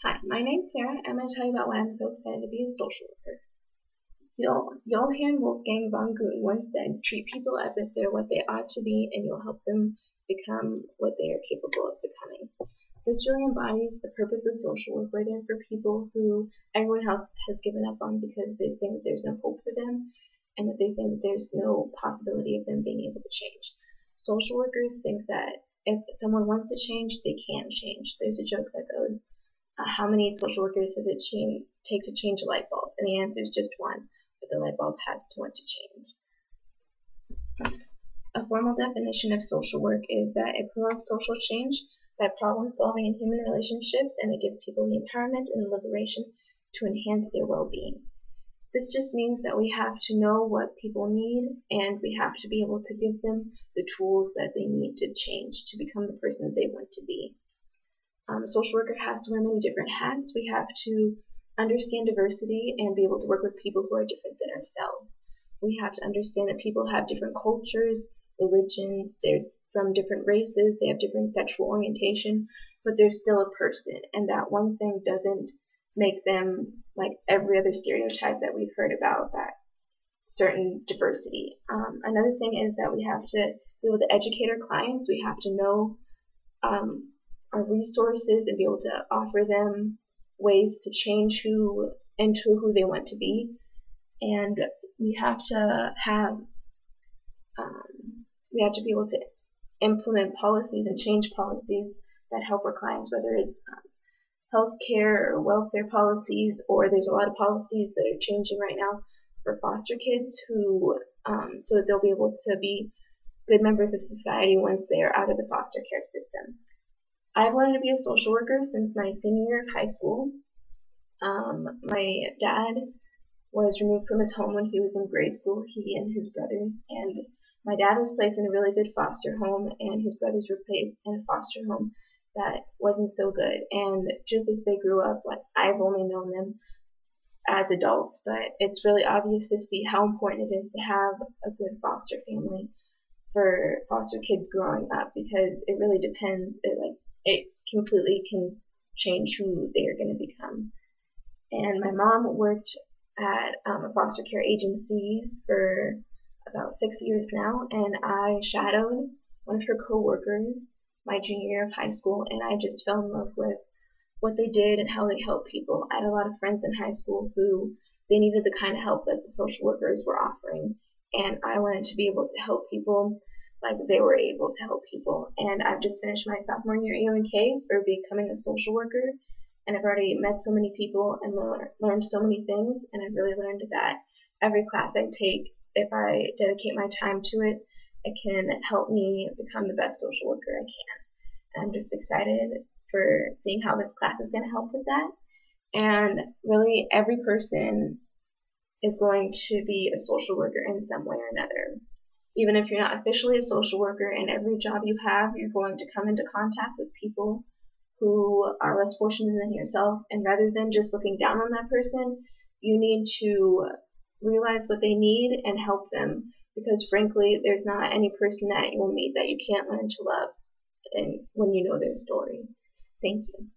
Hi, my name's Sarah. I'm going to tell you about why I'm so excited to be a social worker. Johann Wolfgang von Goethe once said, treat people as if they're what they ought to be and you'll help them become what they are capable of becoming. This really embodies the purpose of social work. We're there for people who everyone else has given up on because they think that there's no hope for them and that they think that there's no possibility of them being able to change. Social workers think that if someone wants to change, they can change. There's a joke that goes, how many social workers does it take to change a light bulb? And the answer is just one, but the light bulb has to want to change. A formal definition of social work is that it promotes social change by problem solving in human relationships, and it gives people the empowerment and the liberation to enhance their well-being. This just means that we have to know what people need, and we have to be able to give them the tools that they need to change, to become the person they want to be. A social worker has to wear many different hats. We have to understand diversity and be able to work with people who are different than ourselves. We have to understand that people have different cultures, religions, they're from different races, they have different sexual orientation, but they're still a person, and that one thing doesn't make them like every other stereotype that we've heard about, that certain diversity. Another thing is that we have to be able to educate our clients. We have to know our resources and be able to offer them ways to change into who they want to be. And we have to be able to implement policies and change policies that help our clients, whether it's healthcare or welfare policies, or there's a lot of policies that are changing right now for foster kids who so that they'll be able to be good members of society once they are out of the foster care system. I've wanted to be a social worker since my senior year of high school. My dad was removed from his home when he was in grade school, he and his brothers, and my dad was placed in a really good foster home, and his brothers were placed in a foster home that wasn't so good. And just as they grew up, like, I've only known them as adults, but it's really obvious to see how important it is to have a good foster family for foster kids growing up, because it really depends. It completely can change who they are going to become. And my mom worked at a foster care agency for about 6 years now, and I shadowed one of her co-workers my junior year of high school, and I just fell in love with what they did and how they helped people. I had a lot of friends in high school who they needed the kind of help that the social workers were offering, and I wanted to be able to help people like they were able to help people. And I've just finished my sophomore year at UNK for becoming a social worker, and I've already met so many people and learned so many things, and I've really learned that every class I take, if I dedicate my time to it, it can help me become the best social worker I can. And I'm just excited for seeing how this class is going to help with that. And really, every person is going to be a social worker in some way or another. Even if you're not officially a social worker, in every job you have, you're going to come into contact with people who are less fortunate than yourself, and rather than just looking down on that person, you need to realize what they need and help them, because frankly, there's not any person that you will meet that you can't learn to love and when you know their story. Thank you.